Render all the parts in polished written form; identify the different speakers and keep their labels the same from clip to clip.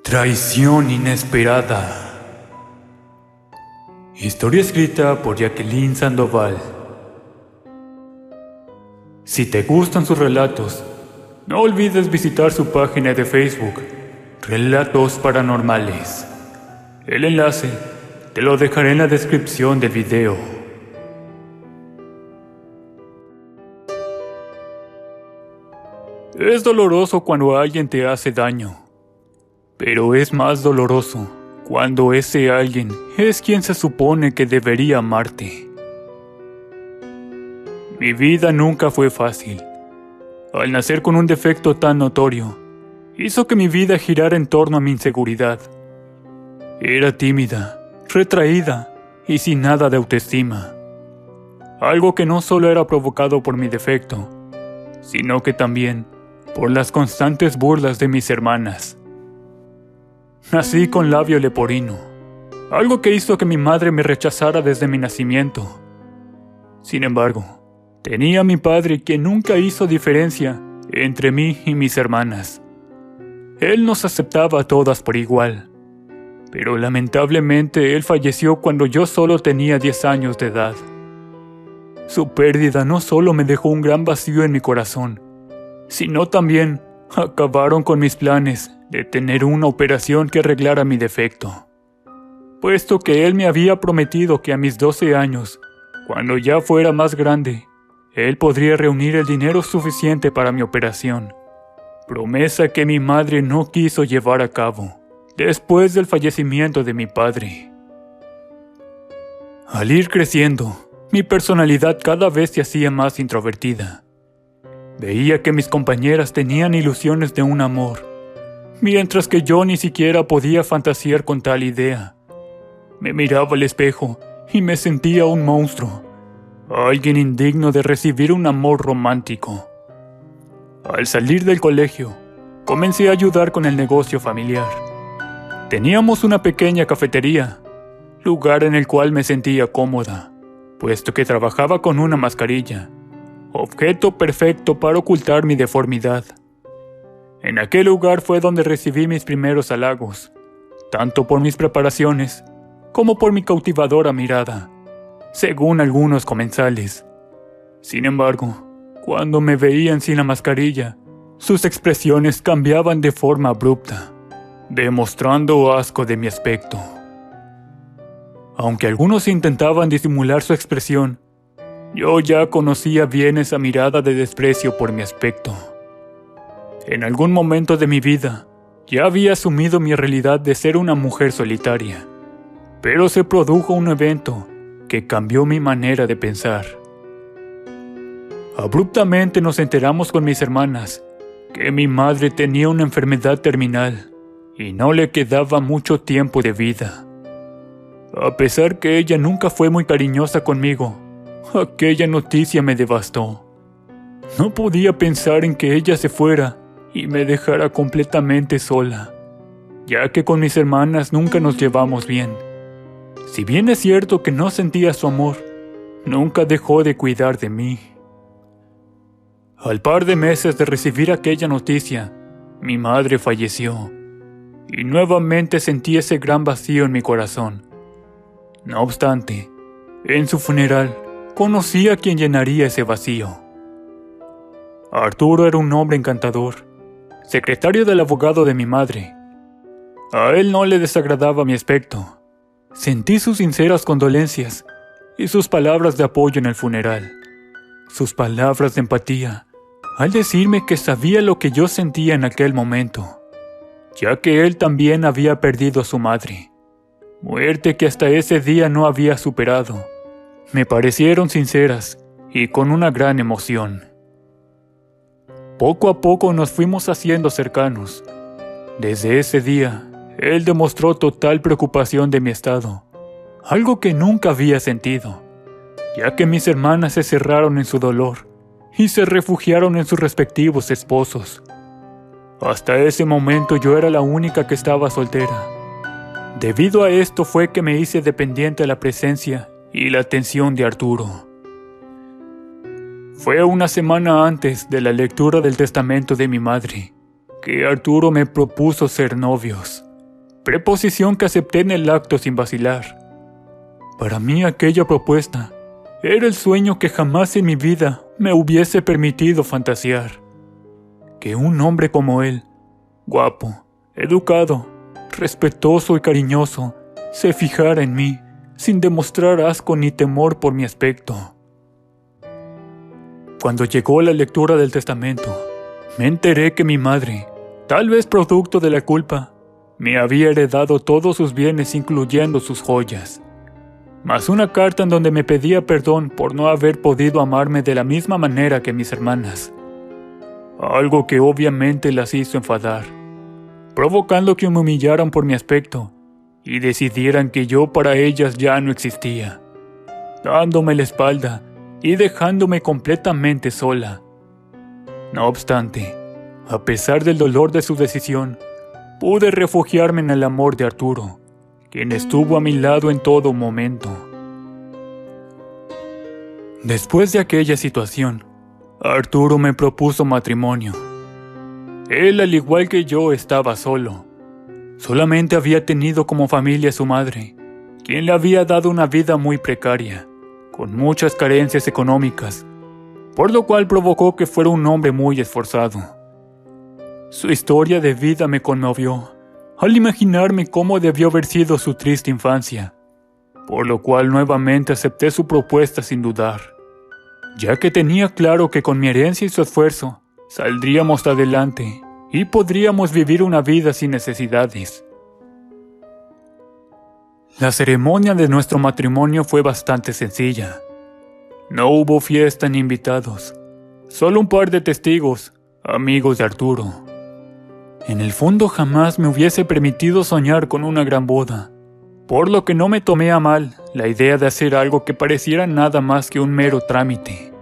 Speaker 1: Traición inesperada. Historia escrita por Jacqueline Sandoval. Si te gustan sus relatos, no olvides visitar su página de Facebook, Relatos Paranormales. El enlace te lo dejaré en la descripción del video. Es doloroso cuando alguien te hace daño, pero es más doloroso cuando ese alguien es quien se supone que debería amarte. Mi vida nunca fue fácil. Al nacer con un defecto tan notorio, hizo que mi vida girara en torno a mi inseguridad. Era tímida, retraída y sin nada de autoestima. Algo que no solo era provocado por mi defecto, sino que también por las constantes burlas de mis hermanas. Nací con labio leporino, algo que hizo que mi madre me rechazara desde mi nacimiento. Sin embargo, tenía a mi padre quien nunca hizo diferencia entre mí y mis hermanas. Él nos aceptaba a todas por igual, pero lamentablemente él falleció cuando yo solo tenía 10 años de edad. Su pérdida no solo me dejó un gran vacío en mi corazón, sino también acabaron con mis planes de tener una operación que arreglara mi defecto, puesto que él me había prometido que a mis 12 años, cuando ya fuera más grande, él podría reunir el dinero suficiente para mi operación, promesa que mi madre no quiso llevar a cabo después del fallecimiento de mi padre. Al ir creciendo, mi personalidad cada vez se hacía más introvertida. Veía que mis compañeras tenían ilusiones de un amor, mientras que yo ni siquiera podía fantasear con tal idea. Me miraba al espejo y me sentía un monstruo, alguien indigno de recibir un amor romántico. Al salir del colegio, comencé a ayudar con el negocio familiar. Teníamos una pequeña cafetería, lugar en el cual me sentía cómoda, puesto que trabajaba con una mascarilla, objeto perfecto para ocultar mi deformidad. En aquel lugar fue donde recibí mis primeros halagos, tanto por mis preparaciones como por mi cautivadora mirada, según algunos comensales. Sin embargo, cuando me veían sin la mascarilla, sus expresiones cambiaban de forma abrupta, demostrando asco de mi aspecto. Aunque algunos intentaban disimular su expresión, yo ya conocía bien esa mirada de desprecio por mi aspecto. En algún momento de mi vida, ya había asumido mi realidad de ser una mujer solitaria, pero se produjo un evento que cambió mi manera de pensar. Abruptamente nos enteramos con mis hermanas que mi madre tenía una enfermedad terminal y no le quedaba mucho tiempo de vida. A pesar que ella nunca fue muy cariñosa conmigo, aquella noticia me devastó. No podía pensar en que ella se fuera y me dejara completamente sola, ya que con mis hermanas nunca nos llevamos bien. Si bien es cierto que no sentía su amor, nunca dejó de cuidar de mí. Al par de meses de recibir aquella noticia, mi madre falleció, y nuevamente sentí ese gran vacío en mi corazón. No obstante, en su funeral, conocí a quien llenaría ese vacío. Arturo era un hombre encantador, secretario del abogado de mi madre. A él no le desagradaba mi aspecto. Sentí sus sinceras condolencias y sus palabras de apoyo en el funeral. Sus palabras de empatía, al decirme que sabía lo que yo sentía en aquel momento, ya que él también había perdido a su madre, muerte que hasta ese día no había superado. Me parecieron sinceras y con una gran emoción. Poco a poco nos fuimos haciendo cercanos. Desde ese día, él demostró total preocupación de mi estado, algo que nunca había sentido, ya que mis hermanas se cerraron en su dolor y se refugiaron en sus respectivos esposos. Hasta ese momento yo era la única que estaba soltera. Debido a esto fue que me hice dependiente de la presencia y la atención de Arturo. Fue una semana antes de la lectura del testamento de mi madre que Arturo me propuso ser novios. preposición que acepté en el acto sin vacilar. Para mí aquella propuesta era el sueño que jamás en mi vida me hubiese permitido fantasear. Que un hombre como él, guapo, educado, respetuoso y cariñoso, se fijara en mí sin demostrar asco ni temor por mi aspecto. Cuando llegó la lectura del testamento, me enteré que mi madre, tal vez producto de la culpa, me había heredado todos sus bienes incluyendo sus joyas, más una carta en donde me pedía perdón por no haber podido amarme de la misma manera que mis hermanas. Algo que obviamente las hizo enfadar, provocando que me humillaran por mi aspecto y decidieran que yo para ellas ya no existía, dándome la espalda y dejándome completamente sola. No obstante, a pesar del dolor de su decisión, pude refugiarme en el amor de Arturo, quien estuvo a mi lado en todo momento. Después de aquella situación, Arturo me propuso matrimonio. Él, al igual que yo, estaba solo. Solamente había tenido como familia a su madre, quien le había dado una vida muy precaria, con muchas carencias económicas, por lo cual provocó que fuera un hombre muy esforzado. Su historia de vida me conmovió, al imaginarme cómo debió haber sido su triste infancia, por lo cual nuevamente acepté su propuesta sin dudar, ya que tenía claro que con mi herencia y su esfuerzo saldríamos adelante y podríamos vivir una vida sin necesidades. La ceremonia de nuestro matrimonio fue bastante sencilla. No hubo fiesta ni invitados, solo un par de testigos, amigos de Arturo. En el fondo jamás me hubiese permitido soñar con una gran boda, por lo que no me tomé a mal la idea de hacer algo que pareciera nada más que un mero trámite.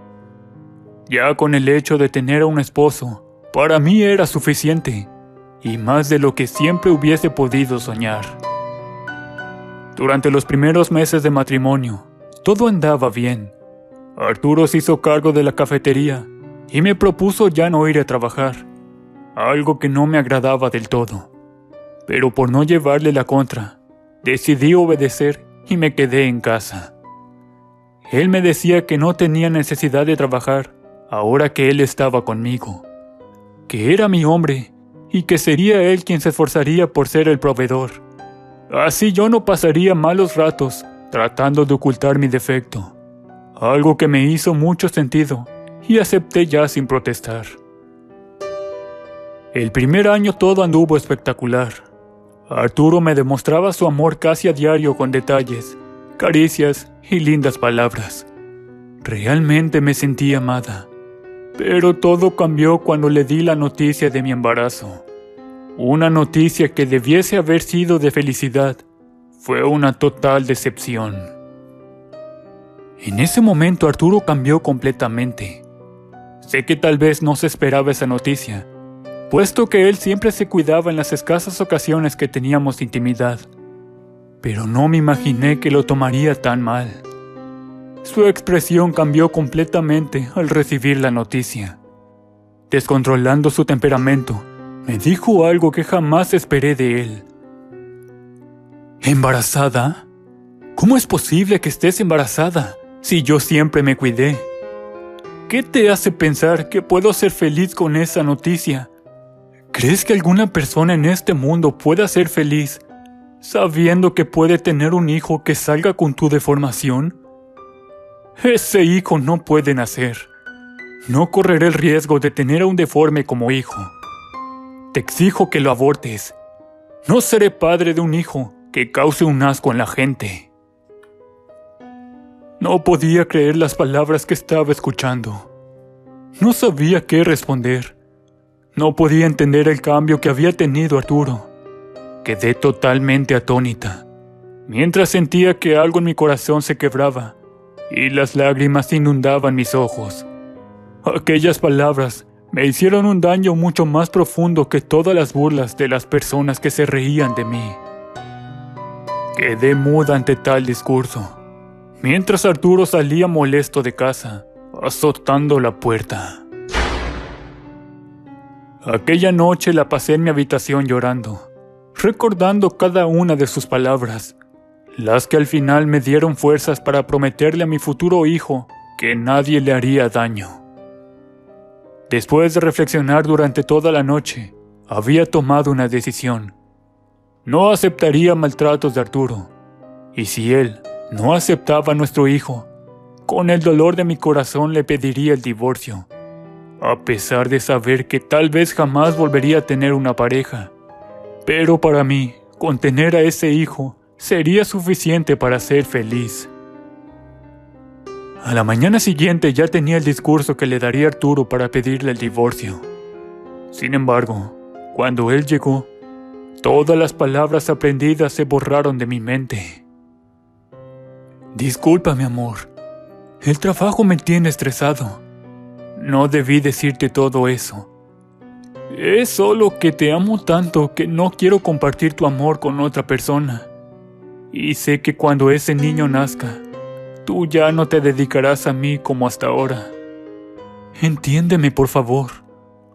Speaker 1: Ya con el hecho de tener a un esposo, para mí era suficiente, y más de lo que siempre hubiese podido soñar. Durante los primeros meses de matrimonio, todo andaba bien. Arturo se hizo cargo de la cafetería y me propuso ya no ir a trabajar, algo que no me agradaba del todo. Pero por no llevarle la contra, decidí obedecer y me quedé en casa. Él me decía que no tenía necesidad de trabajar ahora que él estaba conmigo, que era mi hombre y que sería él quien se esforzaría por ser el proveedor. Así yo no pasaría malos ratos tratando de ocultar mi defecto, algo que me hizo mucho sentido y acepté ya sin protestar. El primer año todo anduvo espectacular. Arturo me demostraba su amor casi a diario con detalles, caricias y lindas palabras. Realmente me sentí amada. Pero todo cambió cuando le di la noticia de mi embarazo. Una noticia que debiese haber sido de felicidad, fue una total decepción. En ese momento Arturo cambió completamente. Sé que tal vez no se esperaba esa noticia, puesto que él siempre se cuidaba en las escasas ocasiones que teníamos intimidad. Pero no me imaginé que lo tomaría tan mal. Su expresión cambió completamente al recibir la noticia. Descontrolando su temperamento, me dijo algo que jamás esperé de él. ¿Embarazada? ¿Cómo es posible que estés embarazada si yo siempre me cuidé? ¿Qué te hace pensar que puedo ser feliz con esa noticia? ¿Crees que alguna persona en este mundo pueda ser feliz sabiendo que puede tener un hijo que salga con tu deformación? Ese hijo no puede nacer. No correré el riesgo de tener a un deforme como hijo. Te exijo que lo abortes. No seré padre de un hijo que cause un asco en la gente. No podía creer las palabras que estaba escuchando. No sabía qué responder. No podía entender el cambio que había tenido Arturo. Quedé totalmente atónita, mientras sentía que algo en mi corazón se quebraba y las lágrimas inundaban mis ojos. Aquellas palabras me hicieron un daño mucho más profundo que todas las burlas de las personas que se reían de mí. Quedé muda ante tal discurso, mientras Arturo salía molesto de casa, azotando la puerta. Aquella noche la pasé en mi habitación llorando, recordando cada una de sus palabras, las que al final me dieron fuerzas para prometerle a mi futuro hijo que nadie le haría daño. Después de reflexionar durante toda la noche, había tomado una decisión. No aceptaría maltratos de Arturo, y si él no aceptaba a nuestro hijo, con el dolor de mi corazón le pediría el divorcio, a pesar de saber que tal vez jamás volvería a tener una pareja. Pero para mí, con tener a ese hijo, sería suficiente para ser feliz. A la mañana siguiente ya tenía el discurso que le daría a Arturo para pedirle el divorcio. Sin embargo, cuando él llegó, todas las palabras aprendidas se borraron de mi mente. Disculpa, mi amor. El trabajo me tiene estresado. No debí decirte todo eso. Es solo que te amo tanto que no quiero compartir tu amor con otra persona. Y sé que cuando ese niño nazca, tú ya no te dedicarás a mí como hasta ahora. Entiéndeme, por favor.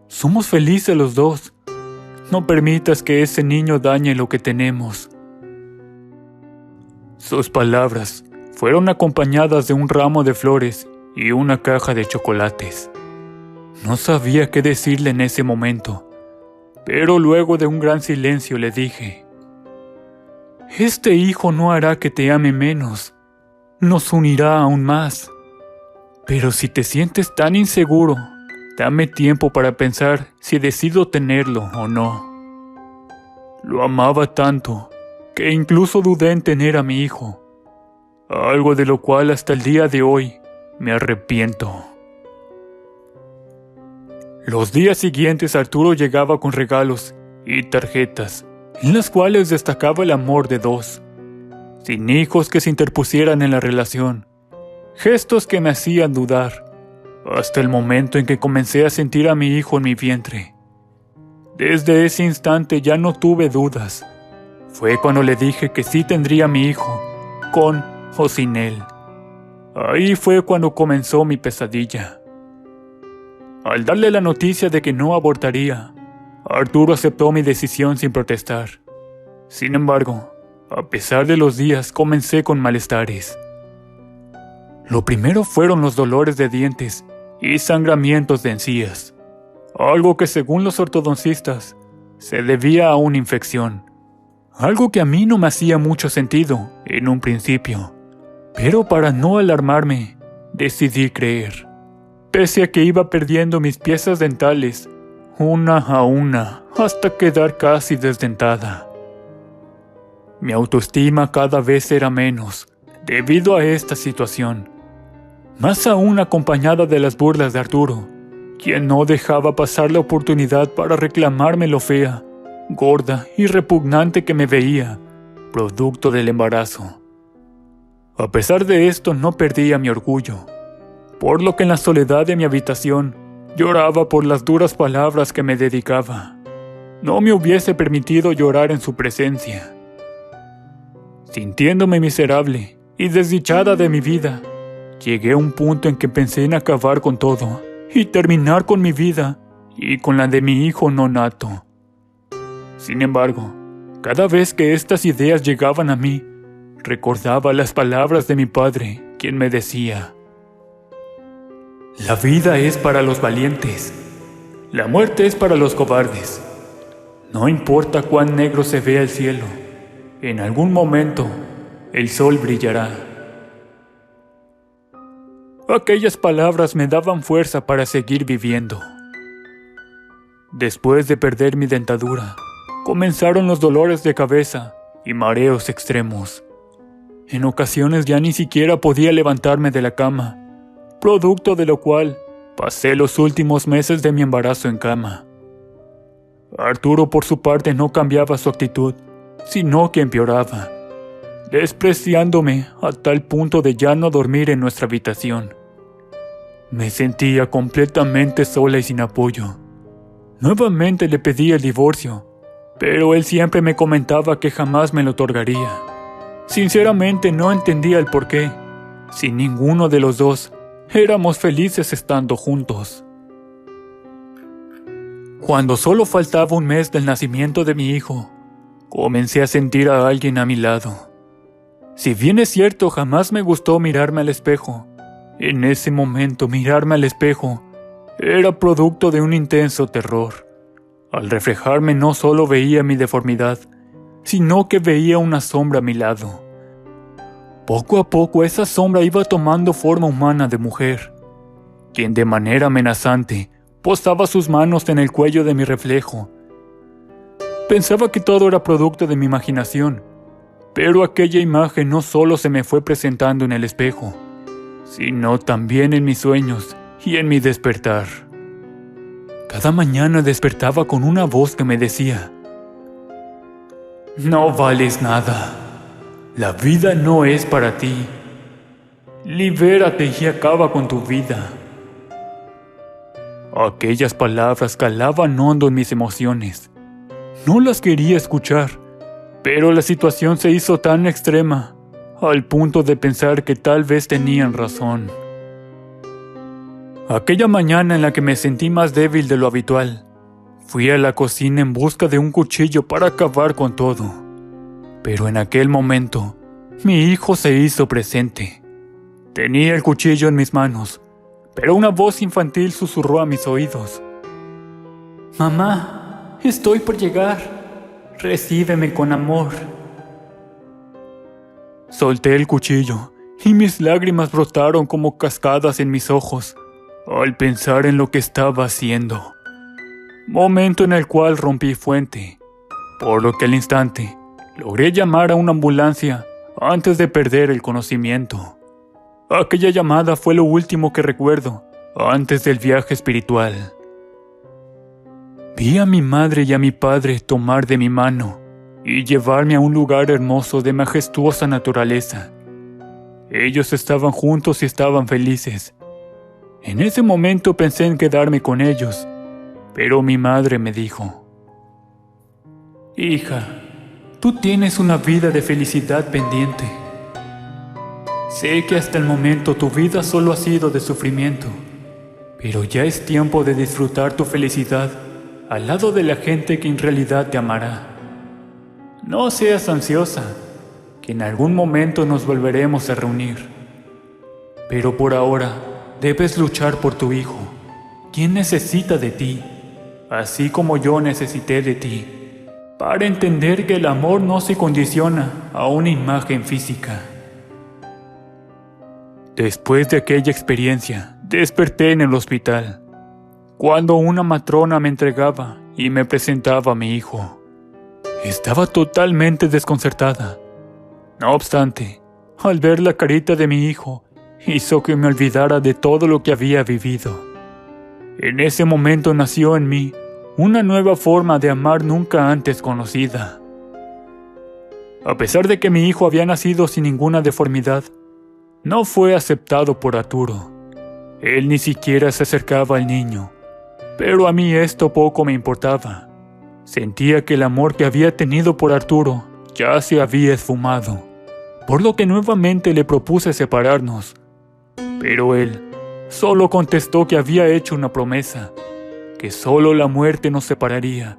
Speaker 1: Somos felices los dos. No permitas que ese niño dañe lo que tenemos. Sus palabras fueron acompañadas de un ramo de flores y una caja de chocolates. No sabía qué decirle en ese momento, pero luego de un gran silencio le dije: este hijo no hará que te ame menos, nos unirá aún más. Pero si te sientes tan inseguro, dame tiempo para pensar si decido tenerlo o no. Lo amaba tanto que incluso dudé en tener a mi hijo, algo de lo cual hasta el día de hoy me arrepiento. Los días siguientes Arturo llegaba con regalos y tarjetas, en las cuales destacaba el amor de dos, sin hijos que se interpusieran en la relación, gestos que me hacían dudar, hasta el momento en que comencé a sentir a mi hijo en mi vientre. Desde ese instante ya no tuve dudas. Fue cuando le dije que sí tendría a mi hijo, con o sin él. Ahí fue cuando comenzó mi pesadilla. Al darle la noticia de que no abortaría, Arturo aceptó mi decisión sin protestar. Sin embargo, a pesar de los días, comencé con malestares. Lo primero fueron los dolores de dientes y sangramientos de encías, algo que según los ortodoncistas se debía a una infección, algo que a mí no me hacía mucho sentido en un principio, pero para no alarmarme, decidí creer. Pese a que iba perdiendo mis piezas dentales, una a una, hasta quedar casi desdentada. Mi autoestima cada vez era menos, debido a esta situación. Más aún acompañada de las burlas de Arturo, quien no dejaba pasar la oportunidad para reclamarme lo fea, gorda y repugnante que me veía, producto del embarazo. A pesar de esto, no perdía mi orgullo, por lo que en la soledad de mi habitación lloraba por las duras palabras que me dedicaba. No me hubiese permitido llorar en su presencia. Sintiéndome miserable y desdichada de mi vida, llegué a un punto en que pensé en acabar con todo y terminar con mi vida y con la de mi hijo no nato. Sin embargo, cada vez que estas ideas llegaban a mí, recordaba las palabras de mi padre, quien me decía: la vida es para los valientes, la muerte es para los cobardes. No importa cuán negro se vea el cielo, en algún momento el sol brillará. Aquellas palabras me daban fuerza para seguir viviendo. Después de perder mi dentadura, comenzaron los dolores de cabeza y mareos extremos. En ocasiones ya ni siquiera podía levantarme de la cama, producto de lo cual pasé los últimos meses de mi embarazo en cama. Arturo, por su parte, no cambiaba su actitud, sino que empeoraba, despreciándome a tal punto de ya no dormir en nuestra habitación. Me sentía completamente sola y sin apoyo. Nuevamente le pedí el divorcio, pero él siempre me comentaba que jamás me lo otorgaría. Sinceramente no entendía el porqué, si ninguno de los dos éramos felices estando juntos. Cuando solo faltaba un mes del nacimiento de mi hijo, comencé a sentir a alguien a mi lado. Si bien es cierto, jamás me gustó mirarme al espejo, en ese momento mirarme al espejo era producto de un intenso terror. Al reflejarme no solo veía mi deformidad, sino que veía una sombra a mi lado. Poco a poco esa sombra iba tomando forma humana de mujer, quien de manera amenazante posaba sus manos en el cuello de mi reflejo. Pensaba que todo era producto de mi imaginación, pero aquella imagen no solo se me fue presentando en el espejo, sino también en mis sueños y en mi despertar. Cada mañana despertaba con una voz que me decía: no vales nada, la vida no es para ti, libérate y acaba con tu vida. Aquellas palabras calaban hondo en mis emociones. No las quería escuchar, pero la situación se hizo tan extrema, al punto de pensar que tal vez tenían razón. Aquella mañana en la que me sentí más débil de lo habitual, fui a la cocina en busca de un cuchillo para acabar con todo. Pero en aquel momento, mi hijo se hizo presente. Tenía el cuchillo en mis manos, pero una voz infantil susurró a mis oídos: mamá, estoy por llegar. Recíbeme con amor. Solté el cuchillo y mis lágrimas brotaron como cascadas en mis ojos al pensar en lo que estaba haciendo. Momento en el cual rompí fuente, por lo que al instante logré llamar a una ambulancia antes de perder el conocimiento. Aquella llamada fue lo último que recuerdo antes del viaje espiritual. Vi a mi madre y a mi padre tomar de mi mano y llevarme a un lugar hermoso de majestuosa naturaleza. Ellos estaban juntos y estaban felices. En ese momento pensé en quedarme con ellos, pero mi madre me dijo: hija, tú tienes una vida de felicidad pendiente. Sé que hasta el momento tu vida solo ha sido de sufrimiento, pero ya es tiempo de disfrutar tu felicidad al lado de la gente que en realidad te amará. No seas ansiosa, que en algún momento nos volveremos a reunir. Pero por ahora debes luchar por tu hijo, quien necesita de ti, así como yo necesité de ti, para entender que el amor no se condiciona a una imagen física. Después de aquella experiencia, desperté en el hospital, cuando una matrona me entregaba y me presentaba a mi hijo. Estaba totalmente desconcertada. No obstante, al ver la carita de mi hijo, hizo que me olvidara de todo lo que había vivido. En ese momento nació en mí una nueva forma de amar nunca antes conocida. A pesar de que mi hijo había nacido sin ninguna deformidad, no fue aceptado por Arturo. Él ni siquiera se acercaba al niño, pero a mí esto poco me importaba. Sentía que el amor que había tenido por Arturo ya se había esfumado, por lo que nuevamente le propuse separarnos. Pero él solo contestó que había hecho una promesa, que solo la muerte nos separaría,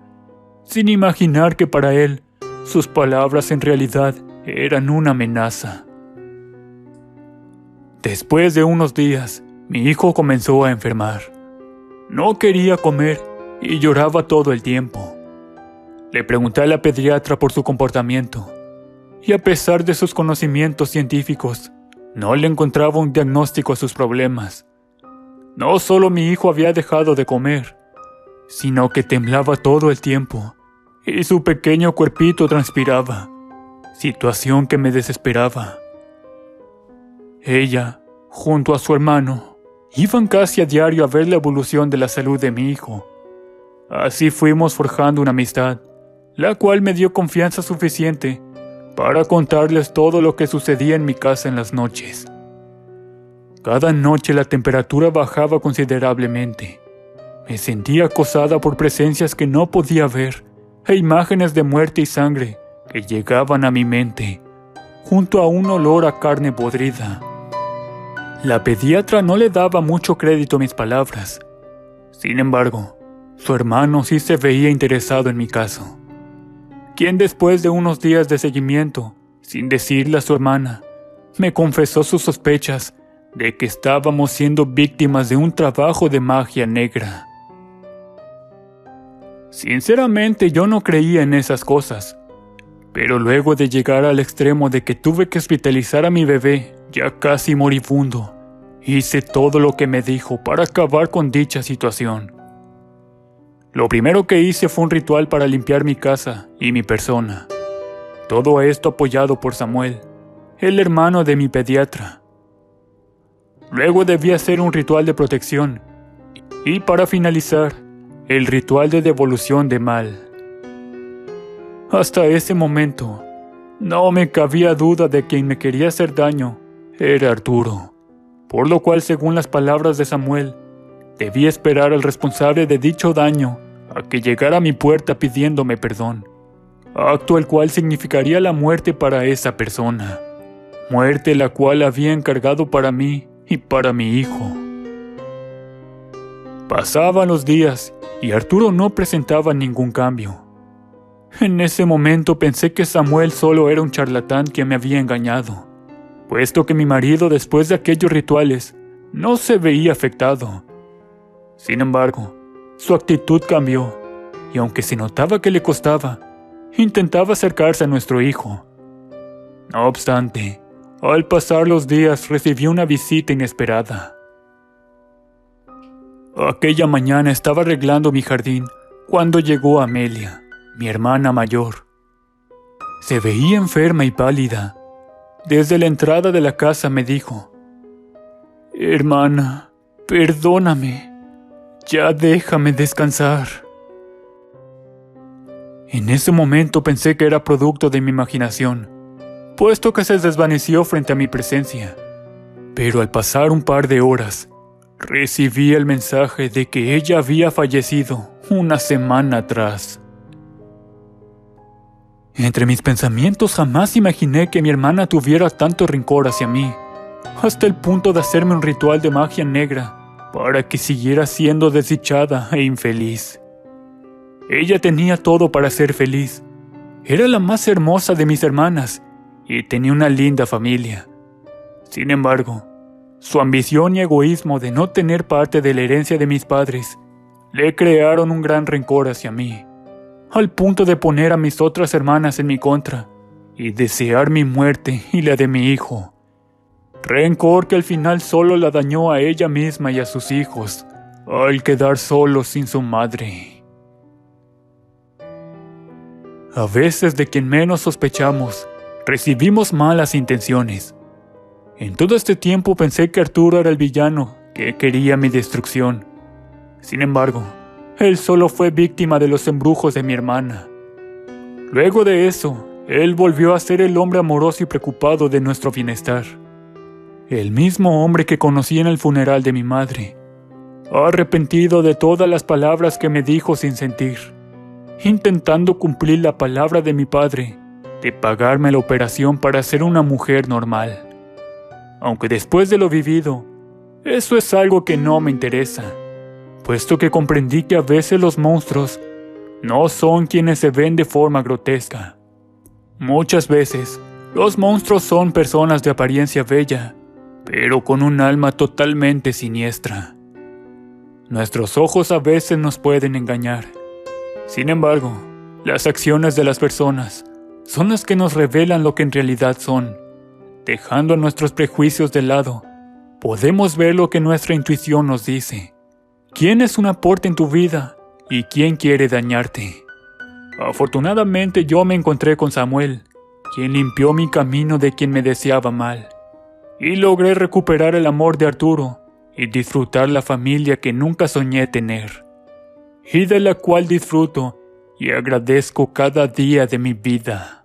Speaker 1: sin imaginar que para él sus palabras en realidad eran una amenaza. Después de unos días, mi hijo comenzó a enfermar. No quería comer y lloraba todo el tiempo. Le pregunté a la pediatra por su comportamiento, y a pesar de sus conocimientos científicos, no le encontraba un diagnóstico a sus problemas. No solo mi hijo había dejado de comer, sino que temblaba todo el tiempo, y su pequeño cuerpito transpiraba, situación que me desesperaba. Ella, junto a su hermano, iban casi a diario a ver la evolución de la salud de mi hijo. Así fuimos forjando una amistad, la cual me dio confianza suficiente para contarles todo lo que sucedía en mi casa en las noches. Cada noche la temperatura bajaba considerablemente. Me sentía acosada por presencias que no podía ver e imágenes de muerte y sangre que llegaban a mi mente, junto a un olor a carne podrida. La pediatra no le daba mucho crédito a mis palabras. Sin embargo, su hermano sí se veía interesado en mi caso. quien después de unos días de seguimiento, sin decirle a su hermana, me confesó sus sospechas de que estábamos siendo víctimas de un trabajo de magia negra. Sinceramente yo no creía en esas cosas, pero luego de llegar al extremo de que tuve que hospitalizar a mi bebé, ya casi moribundo, hice todo lo que me dijo para acabar con dicha situación. Lo primero que hice fue un ritual para limpiar mi casa y mi persona. Todo esto apoyado por Samuel, el hermano de mi pediatra. Luego debí hacer un ritual de protección y para finalizar, el ritual de devolución de mal. Hasta ese momento, no me cabía duda de que quien me quería hacer daño era Arturo, por lo cual, según las palabras de Samuel, debí esperar al responsable de dicho daño a que llegara a mi puerta pidiéndome perdón, acto el cual significaría la muerte para esa persona, muerte la cual había encargado para mí y para mi hijo. Pasaban los días y Arturo no presentaba ningún cambio. En ese momento pensé que Samuel solo era un charlatán que me había engañado, puesto que mi marido, después de aquellos rituales, no se veía afectado. Sin embargo, su actitud cambió, y aunque se notaba que le costaba, intentaba acercarse a nuestro hijo. No obstante, al pasar los días recibí una visita inesperada. Aquella mañana estaba arreglando mi jardín cuando llegó Amelia, mi hermana mayor. Se veía enferma y pálida. Desde la entrada de la casa me dijo: «Hermana, perdóname. Ya déjame descansar». En ese momento pensé que era producto de mi imaginación, puesto que se desvaneció frente a mi presencia. Pero al pasar un par de horas, recibí el mensaje de que ella había fallecido una semana atrás. Entre mis pensamientos jamás imaginé que mi hermana tuviera tanto rencor hacia mí, hasta el punto de hacerme un ritual de magia negra para que siguiera siendo desdichada e infeliz. Ella tenía todo para ser feliz. Era la más hermosa de mis hermanas y tenía una linda familia. Sin embargo, su ambición y egoísmo de no tener parte de la herencia de mis padres le crearon un gran rencor hacia mí, al punto de poner a mis otras hermanas en mi contra y desear mi muerte y la de mi hijo. Rencor que al final solo la dañó a ella misma y a sus hijos, al quedar solos sin su madre. A veces, de quien menos sospechamos, recibimos malas intenciones. En todo este tiempo pensé que Arturo era el villano que quería mi destrucción. Sin embargo, él solo fue víctima de los embrujos de mi hermana. Luego de eso, él volvió a ser el hombre amoroso y preocupado de nuestro bienestar. El mismo hombre que conocí en el funeral de mi madre, arrepentido de todas las palabras que me dijo sin sentir, intentando cumplir la palabra de mi padre, de pagarme la operación para ser una mujer normal. Aunque después de lo vivido, eso es algo que no me interesa, puesto que comprendí que a veces los monstruos no son quienes se ven de forma grotesca. Muchas veces, los monstruos son personas de apariencia bella, pero con un alma totalmente siniestra. Nuestros ojos a veces nos pueden engañar. Sin embargo, las acciones de las personas son las que nos revelan lo que en realidad son. Dejando nuestros prejuicios de lado, podemos ver lo que nuestra intuición nos dice. ¿Quién es un aporte en tu vida y quién quiere dañarte? Afortunadamente yo me encontré con Samuel, quien limpió mi camino de quien me deseaba mal, y logré recuperar el amor de Arturo y disfrutar la familia que nunca soñé tener, y de la cual disfruto y agradezco cada día de mi vida.